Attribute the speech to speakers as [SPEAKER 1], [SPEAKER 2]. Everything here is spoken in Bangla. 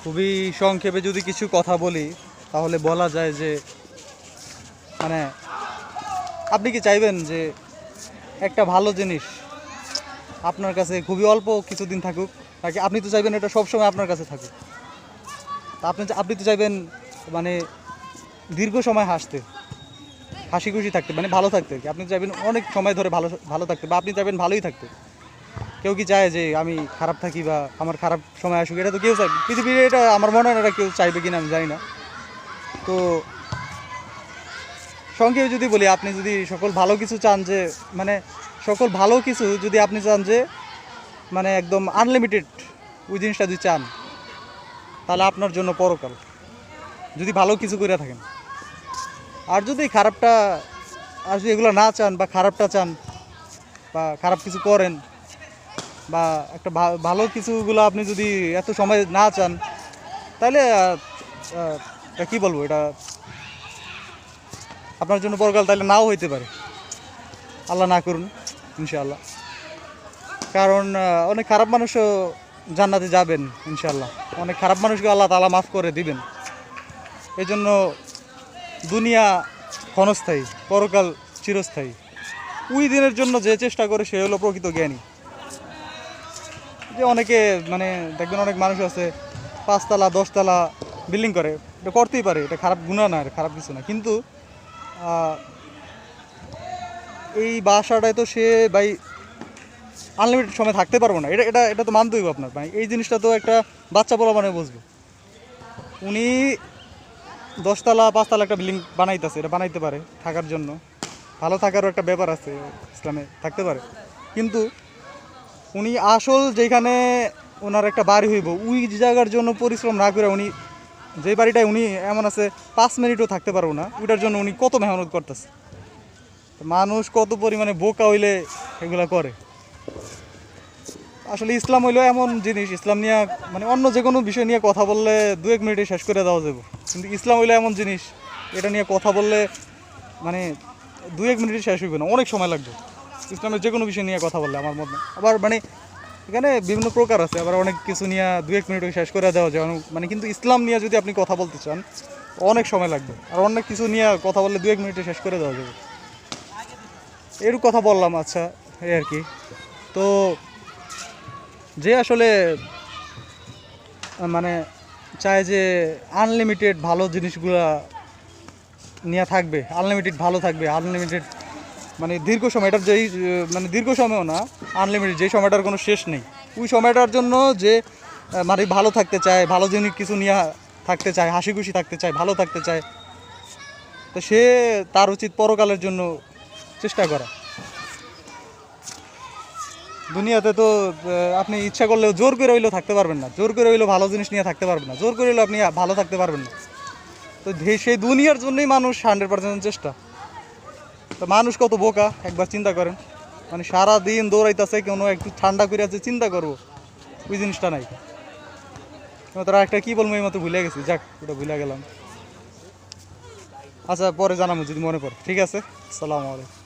[SPEAKER 1] খুবই সংক্ষেপে যদি কিছু কথা বলি তাহলে বলা যায় যে মানে আপনি কি চাইবেন যে একটা ভালো জিনিস আপনার কাছে খুবই অল্প কিছুদিন থাকুক, নাকি আপনি তো চাইবেন এটা সবসময় আপনার কাছে থাকুক? তা আপনি তো চাইবেন মানে দীর্ঘ সময় হাসি খুশি থাকতে, মানে ভালো থাকতে। আপনি চাইবেন অনেক সময় ধরে ভালো ভালো থাকতে, বা আপনি চাইবেন ভালোই থাকতে। কেউ কি চায় যে আমি খারাপ থাকি বা আমার খারাপ সময় আসুক? এটা তো কেউ চাই পৃথিবীর, এটা আমার মনে হয় না এটা কেউ চাইবে কিনা আমি জানি না। তো সংক্ষেপে যদি বলি, আপনি যদি সকল ভালো কিছু চান, যে মানে সকল ভালো কিছু যদি আপনি চান যে মানে একদম আনলিমিটেড, ওই জিনিসটা যদি চান তাহলে আপনার জন্য পরকাল, যদি ভালো কিছু করে থাকেন। আর যদি খারাপটা, আর যদি এগুলো না চান বা খারাপটা চান বা খারাপ কিছু করেন, বা একটা ভালো কিছুগুলো আপনি যদি এত সময় না চান, তাহলে কী বলবো, এটা আপনার জন্য পরকাল তাহলে নাও হইতে পারে, আল্লাহ না করুন ইনশাআল্লাহ। কারণ অনেক খারাপ মানুষও জান্নাতে যাবেন ইনশাআল্লাহ, অনেক খারাপ মানুষকে আল্লাহ তাআলা মাফ করে দিবেন। এই জন্য দুনিয়া ক্ষণস্থায়ী, পরকাল চিরস্থায়ী। ওই দিনের জন্য যে চেষ্টা করে সে হলো প্রকৃত জ্ঞানী। যে অনেকে মানে দেখবেন অনেক মানুষ আছে 5 তলা 10 তলা বিল্ডিং করে, এটা করতেই পারে, এটা খারাপ গুণা না, খারাপ কিছু না। কিন্তু এই বাসাটায় তো সে ভাই আনলিমিটেড সময় থাকতে পারবো না, এটা এটা এটা তো মানতেই হবে আপনার ভাই। এই জিনিসটা তো একটা বাচ্চা বলা মানে বুঝবে। উনি 10 তলা 5 তলা একটা বিল্ডিং বানাইতেছে, এটা বানাইতে পারে থাকার জন্য, ভালো থাকারও একটা ব্যাপার আছে ইসলামে, থাকতে পারে। কিন্তু উনি আসল যেখানে ওনার একটা বাড়ি হইব, ওই জায়গার জন্য পরিশ্রম না করে উনি যে বাড়িটায় উনি এমন আছে 5 মিনিটও থাকতে পারবো না, ওইটার জন্য উনি কত মেহনত করতেছে। মানুষ কত পরিমাণে বোকা হইলে এগুলা করে। আসলে ইসলাম হইলো এমন জিনিস, ইসলাম নিয়ে মানে অন্য যে কোনো বিষয় নিয়ে কথা বললে 2-1 মিনিটে শেষ করে দেওয়া যাবে, কিন্তু ইসলাম হইলো এমন জিনিস, এটা নিয়ে কথা বললে মানে 2-1 মিনিটে শেষ হইবে না, অনেক সময় লাগবে ইসলামের যে কোনো বিষয় নিয়ে কথা বললে আমার মনে। আবার মানে এখানে বিভিন্ন প্রকার আছে, আবার অনেক কিছু নিয়ে 2-1 মিনিটে শেষ করে দেওয়া যায় মানে, কিন্তু ইসলাম নিয়ে যদি আপনি কথা বলতে চান অনেক সময় লাগবে, আর অনেক কিছু নিয়ে কথা বললে 2-1 মিনিটে শেষ করে দেওয়া যাবে। এরকম কথা বললাম, আচ্ছা এই আর কি। তো যে আসলে মানে চায় যে আনলিমিটেড ভালো জিনিসগুলা নিয়ে থাকবে, আনলিমিটেড ভালো থাকবে, আনলিমিটেড মানে দীর্ঘ সময়, এটার যেই মানে দীর্ঘ সময়ও না, আনলিমিটেড যেই সময়টার কোনো শেষ নেই, ওই সময়টার জন্য যে মানে ভালো থাকতে চায়, ভালো জিনিস কিছু নিয়ে থাকতে চায়, হাসি খুশি থাকতে চায়, ভালো থাকতে চায়, তো সে তার উচিত পরকালের জন্য চেষ্টা করা। দুনিয়াতে তো আপনি ইচ্ছা করলেও জোর করে হইলেও থাকতে পারবেন না, জোর করে হইলেও ভালো জিনিস নিয়ে থাকতে পারবেন না, জোর করে হইলেও আপনি ভালো থাকতে পারবেন না। তো সেই দুনিয়ার জন্যই মানুষ 100% চেষ্টা। তো মানুষ কত বোকা একবার চিন্তা করেন, মানে সারাদিন দৌড়াইতেছে, কোনো একটু ঠান্ডা করে আছে চিন্তা করবো, ওই জিনিসটা নাই। তারা একটা কী বলবো এই মতো ভুলে গেছি, যাক ওটা ভুলে গেলাম। আচ্ছা পরে জানাবো যদি মনে পড়ে, ঠিক আছে। আসসালামু আলাইকুম।